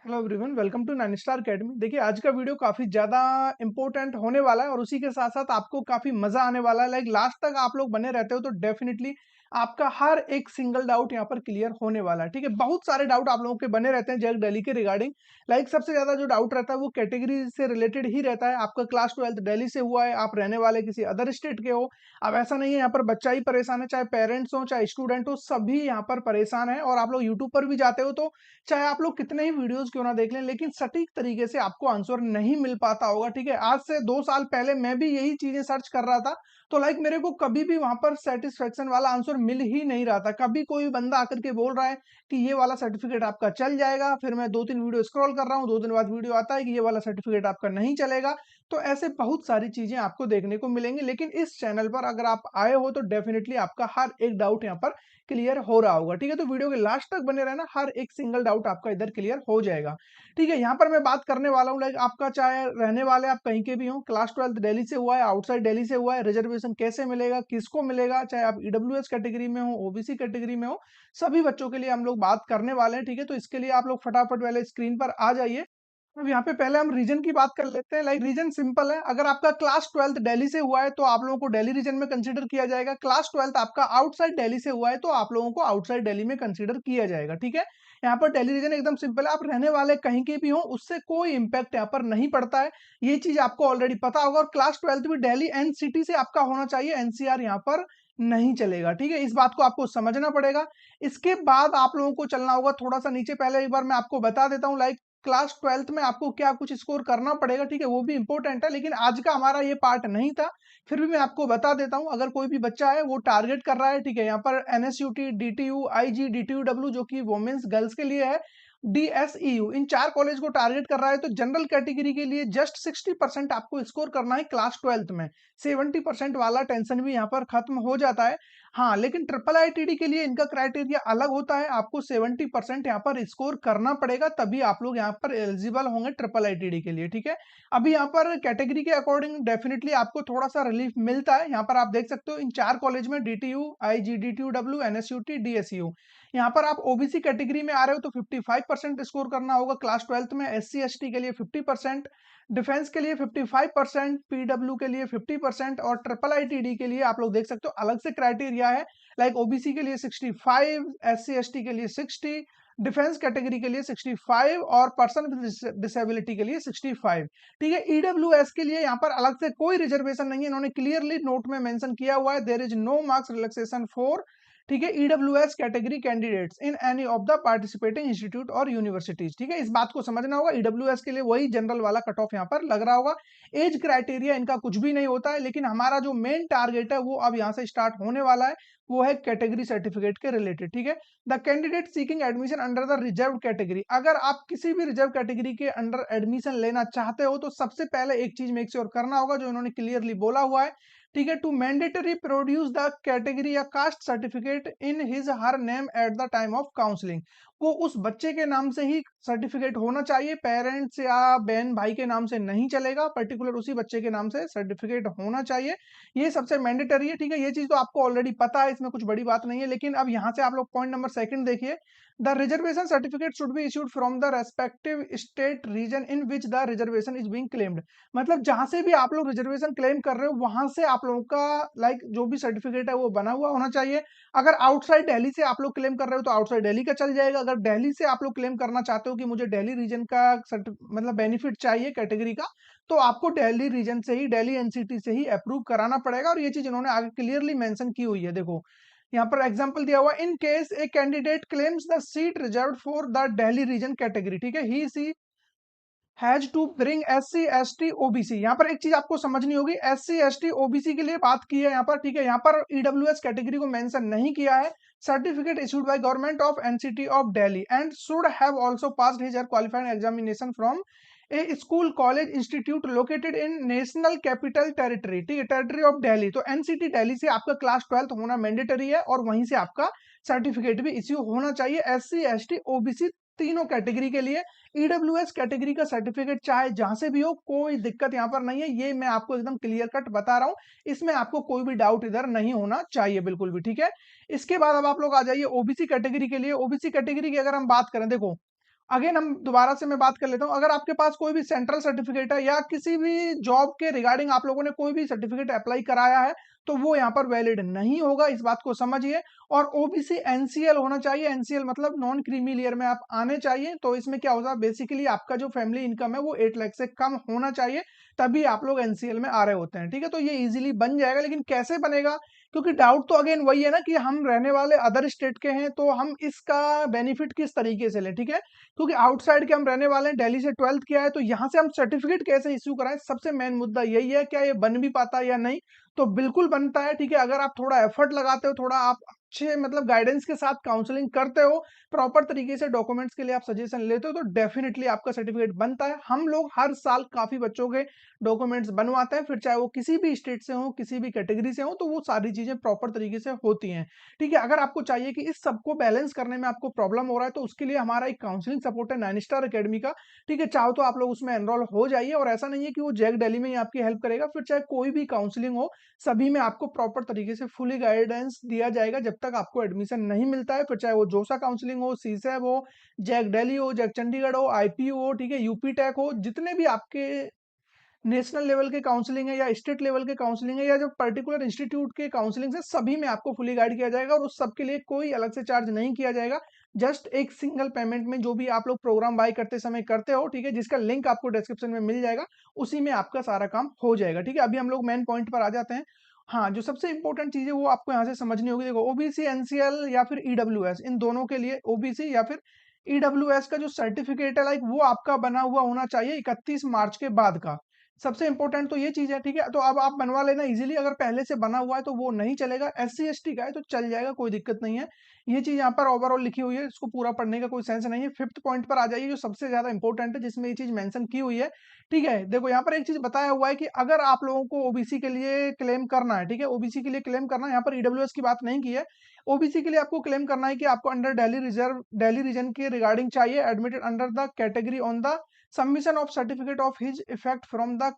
Hello everyone, welcome to nine star academy. देखिए, आज का वीडियो काफ़ी ज़्यादा इम्पोर्टेंट होने वाला है और उसी के साथ-साथ आपको काफ़ी मज़ा आने वाला है। लाइक लास्ट तक आप लोग बने रहते हो तो डेफिनिटली आपका हर एक सिंगल डाउट यहाँ पर क्लियर होने वाला है, ठीक है? बहुत सारे डाउट आप लोगों के बने रहते हैं जेईई दिल्ली के रिगार्डिंग। लाइक सबसे ज़्यादा जो डाउट रहता है वो कैटेगरी से रिलेटेड ही रहता है। आपका क्लास 12th दिल्ली से हुआ है, आप रहने वाले किसी अदर स्टेट के हो। अब ऐसा नहीं है यहाँ पर बच्चा ही परेशान है, चाहे पेरेंट्स हो, चाहे स्टूडेंट हो, सभी यहाँ पर परेशान हैं। और आप लोग यूट्यूब पर भी जाते हो तो चाहे आप लोग कितने ही वीडियोस क्यों ना देख लें, लेकिन सटीक तरीके से आपको आंसर नहीं मिल पाता होगा, ठीक है? आज से 2 साल पहले मैं भी यही चीजें सर्च कर रहा था, तो लाइक मेरे को कभी भी वहां पर सेटिस्फेक्शन वाला आंसर मिल ही नहीं रहा था। कभी कोई बंदा आकर के बोल रहा है कि ये वाला सर्टिफिकेट आपका चल जाएगा, फिर मैं 2-3 वीडियो स्क्रॉल कर रहा हूँ, 2 दिन बाद वीडियो आता है कि ये वाला सर्टिफिकेट आपका नहीं चलेगा। तो ऐसे बहुत सारी चीजें आपको देखने को मिलेंगी, लेकिन इस चैनल पर अगर आप आए हो तो डेफिनेटली आपका हर एक डाउट यहाँ पर क्लियर हो रहा होगा, ठीक है? तो वीडियो के लास्ट तक बने रहना, हर एक सिंगल डाउट आपका इधर क्लियर हो जाएगा, ठीक है? यहाँ पर मैं बात करने वाला हूँ लाइक आपका चाहे रहने वाले आप कहीं के भी हो, क्लास 12th दिल्ली से हुआ है, आउटसाइड दिल्ली से हुआ है, रिजर्वेशन कैसे मिलेगा, किसको मिलेगा, चाहे आप ईडब्ल्यूएस कैटेगरी में हो, ओबीसी कैटेगरी में हो, सभी बच्चों के लिए हम लोग बात करने वाले हैं, ठीक है? तो इसके लिए आप लोग फटाफट वाले स्क्रीन पर आ जाइए। अब यहाँ पे पहले हम रीजन की बात कर लेते हैं। लाइक रीजन सिंपल है, अगर आपका क्लास 12th दिल्ली से हुआ है तो आप लोगों को दिल्ली रीजन में कंसीडर किया जाएगा। क्लास 12th आपका आउटसाइड दिल्ली से हुआ है तो आप लोगों को आउटसाइड दिल्ली में कंसीडर किया जाएगा, ठीक है? यहाँ पर दिल्ली रीजन एकदम सिंपल है, आप रहने वाले कहीं के भी हो उससे कोई इंपैक्ट यहाँ पर नहीं पड़ता है। ये चीज आपको ऑलरेडी पता होगा। और क्लास 12th भी दिल्ली एनसीटी से आपका होना चाहिए, एनसीआर यहाँ पर नहीं चलेगा, ठीक है? इस बात को आपको समझना पड़ेगा। इसके बाद आप लोगों को चलना होगा थोड़ा सा नीचे। पहले एक बार मैं आपको बता देता हूँ लाइक क्लास 12th में आपको क्या कुछ स्कोर करना पड़ेगा, ठीक है? वो भी इंपॉर्टेंट है, लेकिन आज का हमारा ये पार्ट नहीं था, फिर भी मैं आपको बता देता हूँ। अगर कोई भी बच्चा है वो टारगेट कर रहा है, ठीक है, यहाँ पर एनएसयूटी, डीटीयू, आईजी, डीटीयूडब्ल्यू जो कि वुमेन्स गर्ल्स के लिए है, डीएसईयू, इन 4 कॉलेज को टारगेट कर रहा है, तो जनरल कैटेगरी के लिए जस्ट 60% आपको स्कोर करना है क्लास 12th में। 70% वाला टेंशन भी यहाँ पर खत्म हो जाता है। हाँ, लेकिन ट्रिपल आईटीडी के लिए इनका क्राइटेरिया अलग होता है, आपको 70% यहाँ पर स्कोर करना पड़ेगा, तभी आप लोग यहाँ पर एलिजिबल होंगे ट्रिपल आईटीडी के लिए, ठीक है? अभी यहाँ पर कैटेगरी के अकॉर्डिंग डेफिनेटली आपको थोड़ा सा रिलीफ मिलता है। यहाँ पर आप देख सकते हो इन 4 कॉलेज में डीटीयू, आईजी, डीटीयूडब्ल्यू, एनएसयूटी, डीएसयू। यहाँ पर आप ओबीसी कैटेगरी में आ रहे हो तो 55% स्कोर करना होगा क्लास 12th में, एससी एसटी के लिए 50%, डिफेंस के लिए 55%, पीडब्ल्यू के लिए 50% और ट्रिपल आईटीडी के लिए आप लोग देख सकते हो अलग से क्राइटेरिया है। लाइक ओबीसी के लिए 65, एससी एसटी के लिए 60, डिफेंस कैटेगरी के लिए 65 और पर्सन विद डिसेबिलिटी के लिए 65, ठीक है? ईडब्ल्यूएस के लिए यहाँ पर अलग से कोई रिजर्वेशन नहीं है, इन्होंने क्लियरली नोट में मेंशन किया हुआ है, there is no marks relaxation for, ठीक है, EWS category candidates in any of the participating institute और यूनिवर्सिटीज, ठीक है? इस बात को समझना होगा। ईडब्ल्यूएस के लिए वही जनरल वाला कट ऑफ यहाँ पर लग रहा होगा। एज क्राइटेरिया इनका कुछ भी नहीं होता है, लेकिन हमारा जो मेन टारगेट है वो अब यहाँ से स्टार्ट होने वाला है, वो है कैटेगरी सर्टिफिकेट के रिलेटेड, ठीक है? The candidate seeking admission under the reserve category, अगर आप किसी भी रिजर्व कैटेगरी के अंडर एडमिशन लेना चाहते हो तो सबसे पहले एक चीज मेक श्योर करना होगा जो इन्होंने क्लियरली बोला हुआ है, ठीक है? To mandatory produce the category या caste certificate in his her name at the time of counselling, वो उस बच्चे के नाम से ही सर्टिफिकेट होना चाहिए, पेरेंट्स या बहन भाई के नाम से नहीं चलेगा, पर्टिकुलर उसी बच्चे के नाम से सर्टिफिकेट होना चाहिए। ये सबसे मैंडेटरी है, ठीक है? ये चीज तो आपको ऑलरेडी पता है, इसमें कुछ बड़ी बात नहीं है। लेकिन अब यहाँ से आप लोग पॉइंट नंबर सेकंड देखिए, the reservation certificate should be issued from the respective state region in which the reservation is being claimed, मतलब जहां से भी आप लोग रिजर्वेशन क्लेम कर रहे हो वहां से आप लोगों का लाइक जो भी सर्टिफिकेट है वो बना हुआ होना चाहिए। अगर आउटसाइड दिल्ली से आप लोग क्लेम कर रहे हो तो आउटसाइड दिल्ली का चल जाएगा। अगर दिल्ली से आप लोग क्लेम करना चाहते हो कि मुझे दिल्ली रीजन का मतलब बेनिफिट चाहिए कैटेगरी का, तो आपको दिल्ली रीजन से ही, दिल्ली एनसीटी से ही अप्रूव कराना पड़ेगा। और ये चीज इन्होंने आगे क्लियरली मेंशन की हुई है, देखो यहाँ पर एग्जांपल दिया हुआ, in case a candidate claims the seat reserved for the Delhi region category, ठीक है, he she has to bring SC ST OBC. यहाँ पर एक चीज आपको समझनी होगी, एससी एसटी ओबीसी के लिए बात की है यहाँ पर, ठीक है? यहाँ पर ईडब्ल्यूएस कैटेगरी को मेंशन नहीं किया है। Certificate issued bye government of NCT of Delhi and should have also passed his qualified examination from A school college institute located in national capital territory, ठीक है, टेरिटरी ऑफ दिल्ली। तो एनसीटी दिल्ली से आपका class 12th होना mandatory है और वहीं से आपका सर्टिफिकेट भी इश्यू होना चाहिए, एससी एसटी ओबीसी तीनों कैटेगरी के लिए। ईडब्ल्यूएस कैटेगरी का सर्टिफिकेट चाहे जहां से भी हो, कोई दिक्कत यहाँ पर नहीं है, ये मैं आपको एकदम क्लियर कट बता रहा हूँ, इसमें आपको कोई भी डाउट इधर नहीं होना चाहिए बिल्कुल भी, ठीक है? इसके बाद अब आप लोग आ जाइए ओबीसी कैटेगरी के लिए। ओबीसी कैटेगरी की अगर हम बात करें, देखो अगेन हम दोबारा से मैं बात कर लेता हूँ, अगर आपके पास कोई भी सेंट्रल सर्टिफिकेट है या किसी भी जॉब के रिगार्डिंग आप लोगों ने कोई भी सर्टिफिकेट अप्लाई कराया है, तो वो यहाँ पर वैलिड नहीं होगा, इस बात को समझिए। और ओबीसी एनसीएल होना चाहिए, एनसीएल मतलब नॉन क्रीमी लेयर में आप आने चाहिए। तो इसमें क्या होगा, बेसिकली आपका जो फैमिली इनकम है वो 8 लाख से कम होना चाहिए, तभी आप लोग एनसीएल में आ रहे होते हैं, ठीक है। तो ये इजीली बन जाएगा, लेकिन कैसे बनेगा, क्योंकि डाउट तो अगेन वही है ना कि हम रहने वाले अदर स्टेट के हैं, तो हम इसका बेनिफिट किस तरीके से लें, ठीक है। क्योंकि आउटसाइड के हम रहने वाले हैं, दिल्ली से 12th किया है, तो यहाँ से हम सर्टिफिकेट कैसे इश्यू कराएं, सबसे मेन मुद्दा यही है, क्या ये बन भी पाता है या नहीं। तो बिल्कुल बनता है, ठीक है। अगर आप थोड़ा एफर्ट लगाते हो, थोड़ा आप अच्छे मतलब गाइडेंस के साथ काउंसलिंग करते हो, प्रॉपर तरीके से डॉक्यूमेंट्स के लिए आप सजेशन लेते हो, तो डेफिनेटली आपका सर्टिफिकेट बनता है। हम लोग हर साल काफी बच्चों के डॉक्यूमेंट्स बनवाते हैं, फिर चाहे वो किसी भी स्टेट से हो, किसी भी कैटेगरी से हो, तो वो सारी चीजें प्रॉपर तरीके से होती हैं, ठीक है। अगर आपको चाहिए कि इस सबको बैलेंस करने में आपको प्रॉब्लम हो रहा है, तो उसके लिए हमारा एक काउंसलिंग सपोर्ट है 9 स्टार अकेडमी का, ठीक है। चाहो तो आप लोग उसमें एनरोल हो जाइए, और ऐसा नहीं है कि वो जैक दिल्ली में ही आपकी हेल्प करेगा, फिर चाहे कोई भी काउंसलिंग हो, सभी में आपको प्रॉपर तरीके से फुली गाइडेंस दिया जाएगा जब तक आपको एडमिशन नहीं मिलता है। फिर चाहे वो जोसा काउंसलिंग हो, सीसैब हो, जैक दिल्ली हो, जैक चंडीगढ़ हो, आईपीयू हो, ठीक है, यूपी टेक हो, जितने भी आपके नेशनल लेवल के काउंसलिंग है या स्टेट लेवल के काउंसलिंग है या जो पर्टिकुलर इंस्टीट्यूट के काउंसलिंग है, सभी में आपको फुली गाइड किया जाएगा, और उस सब के लिए कोई अलग से चार्ज नहीं किया जाएगा। जस्ट एक सिंगल पेमेंट में जो भी आप लोग प्रोग्राम बाय करते समय करते हो, ठीक है, जिसका लिंक आपको डिस्क्रिप्शन में मिल जाएगा, उसी में आपका सारा काम हो जाएगा, ठीक है। अभी हम लोग मेन पॉइंट पर आ जाते हैं। हाँ, जो सबसे इंपॉर्टेंट चीज है वो आपको यहाँ से समझनी होगी। देखो, ओबीसी एनसीएल या फिर ईडब्ल्यूएस, इन दोनों के लिए ओबीसी या फिर ईडब्ल्यूएस का जो सर्टिफिकेट है, लाइक वो आपका बना हुआ होना चाहिए 31 मार्च के बाद का। सबसे इंपॉर्टेंट तो ये चीज है, ठीक है। तो अब आप बनवा लेना इजीली, अगर पहले से बना हुआ है तो वो नहीं चलेगा, एससी एसटी का है तो चल जाएगा, कोई दिक्कत नहीं है। ये चीज यहाँ पर ओवरऑल लिखी हुई है, इसको पूरा पढ़ने का कोई सेंस नहीं है। फिफ्थ पॉइंट पर आ जाइए, जो सबसे ज्यादा इंपॉर्टेंट है, जिसमें ये चीज मेंशन की हुई है, ठीक है। देखो, यहाँ पर एक चीज बताया हुआ है कि अगर आप लोगों को ओबीसी के लिए क्लेम करना है, ठीक है, ओबीसी के लिए क्लेम करना है, यहाँ पर ईडब्ल्यूएस की बात नहीं की है। ओबीसी के लिए आपको क्लेम करना है कि आपको under Delhi reserve, Delhi region के रिगार्डिंग चाहिए, admitted under the category on the submission of certificate of his effect from the,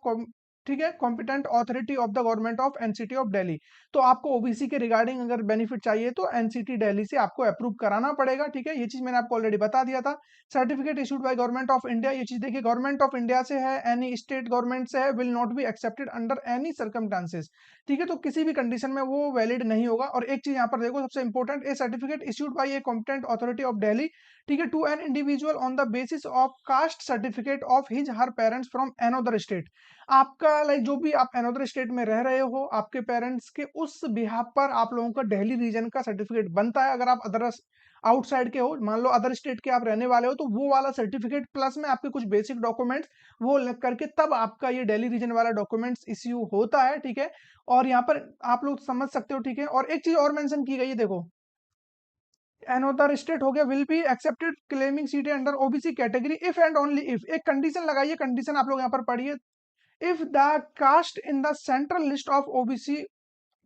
ठीक है, competent authority of the government of NCT of Delhi. तो आपको ओबीसी के रिगार्डिंग अगर बेनिफिट चाहिए तो एनसीटी दिल्ली से आपको अप्रूव कराना पड़ेगा, ठीक है। ये चीज मैंने आपको ऑलरेडी बता दिया था। Certificate issued bye government of India, ये चीज देखिए, गवर्नमेंट ऑफ इंडिया से है, एनी स्टेट गवर्नमेंट से है, will not be accepted under any circumstances, ठीक है। तो किसी भी कंडीशन में वो वैलिड नहीं होगा। और एक चीज यहाँ पर देखो, सबसे important, a certificate issued by a competent authority of Delhi, ठीक है, to an individual on the basis of caste certificate of his her parents from another state. आपका लाइक जो भी आप अनदर स्टेट में रह रहे हो, आपके पेरेंट्स के उस बिहाफ पर आप लोगों का दिल्ली रीजन का सर्टिफिकेट बनता है। अगर आप अदर आउटसाइड के हो, मान लो अदर स्टेट के आप रहने वाले हो, तो वो वाला सर्टिफिकेट प्लस में आपके कुछ बेसिक डॉक्यूमेंट्स वो लग करके तब आपका ये दिल्ली रीजन वाला डॉक्यूमेंट्स इश्यू होता है, ठीक है। और यहाँ पर आप लोग समझ सकते हो, ठीक है। और एक चीज और मेंशन की गई है, देखो, अनदर स्टेट हो गया, will be accepted claiming seat under OBC category if and only if, एक कंडीशन लगाइए, कंडीशन आप लोग यहाँ पर पढ़िए, if the caste in the central list of OBC,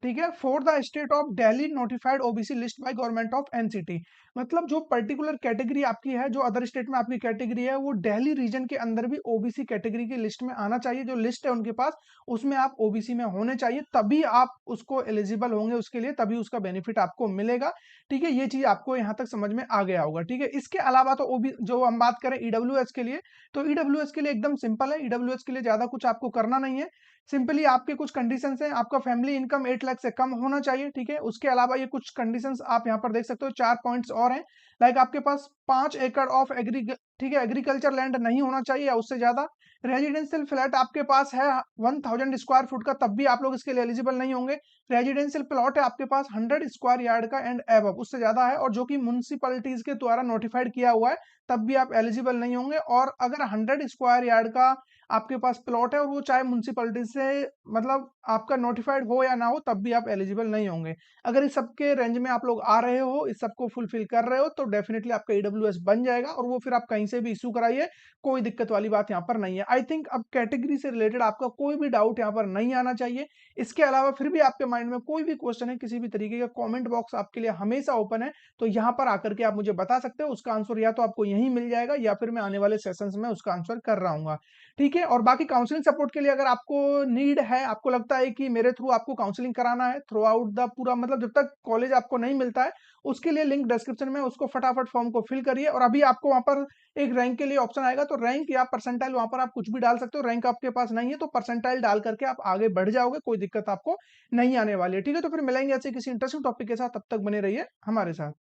ठीक है, for the state of Delhi notified OBC list by government of NCT. मतलब जो पर्टिकुलर कैटेगरी आपकी है, जो अदर स्टेट में आपकी कैटेगरी है, वो दिल्ली रीजन के अंदर भी ओबीसी कैटेगरी की लिस्ट में आना चाहिए। जो लिस्ट है उनके पास, उसमें आप ओबीसी में होने चाहिए, तभी आप उसको एलिजिबल होंगे उसके लिए, तभी उसका बेनिफिट आपको मिलेगा, ठीक है। ये चीज आपको यहाँ तक समझ में आ गया होगा, ठीक है। इसके अलावा तो ओबी जो हम बात करें ईडब्ल्यूएस के लिए, तो ईडब्ल्यूएस के लिए एकदम सिंपल है, ईडब्ल्यूएस के लिए ज्यादा कुछ आपको करना नहीं है। सिंपली आपके कुछ कंडीशंस हैं, आपका फैमिली इनकम 8 लाख से कम होना चाहिए, ठीक है। उसके अलावा ये कुछ कंडीशंस आप यहाँ पर देख सकते हो, 4 पॉइंट्स और हैं, लाइक आपके पास 5 एकड़ ऑफ ठीक है, एग्रीकल्चर लैंड नहीं होना चाहिए या उससे ज्यादा। रेजिडेंशियल फ्लैट आपके पास है 1000 स्क्वायर फुट का, तब भी आप लोग इसके लिए एलिजिबल नहीं होंगे। रेजिडेंशियल प्लॉट है आपके पास 100 स्क्वायर यार्ड का एंड एबव, उससे ज्यादा है, और जो कि म्युनिसिपैलिटीज के द्वारा नोटिफाइड किया हुआ है, तब भी आप एलिजिबल नहीं होंगे। और अगर 100 स्क्वायर यार्ड का आपके पास प्लॉट है, और वो चाहे म्युनिसिपैलिटी से मतलब आपका नोटिफाइड हो या ना हो, तब भी आप एलिजिबल नहीं होंगे। अगर इस सबके रेंज में आप लोग आ रहे हो, इस सबको फुलफिल कर रहे हो, तो डेफिनेटली आपका ईडब्ल्यूएस बन जाएगा, और वो फिर आप कहीं से भी इशू कराइए, कोई दिक्कत वाली बात यहाँ पर नहीं है। आई थिंक अब कैटेगरी से रिलेटेड आपका कोई भी डाउट यहाँ पर नहीं आना चाहिए। इसके अलावा फिर भी आपके माइंड में कोई भी क्वेश्चन है, किसी भी तरीके का, कमेंट बॉक्स आपके लिए हमेशा ओपन है, तो यहाँ पर आकर के आप मुझे बता सकते हो। उसका आंसर या तो आपको यहीं मिल जाएगा, या फिर मैं आने वाले सेशंस में उसका आंसर कर रहा हूँ, ठीक है। और बाकी काउंसलिंग सपोर्ट के लिए अगर आपको नीड है, आपको लगता है कि मेरे थ्रू आपको काउंसलिंग कराना है थ्रू आउट द पूरा, मतलब जब तक कॉलेज आपको नहीं मिलता है, उसके लिए लिंक डिस्क्रिप्शन में, उसको फटाफट फॉर्म को फिल करिए और अभी आपको वहाँ पर एक रैंक के लिए ऑप्शन आएगा, तो रैंक या परसेंटाइल वहाँ पर आप कुछ भी डाल सकते हो। रैंक आपके पास नहीं है तो परसेंटाइल डाल करके आप आगे बढ़ जाओगे, कोई दिक्कत आपको नहीं आने वाली है। ठीक है, तो फिर मिलेंगे ऐसे किसी इंटरेस्टिंग टॉपिक के साथ, तब तक बने रहिए हमारे साथ।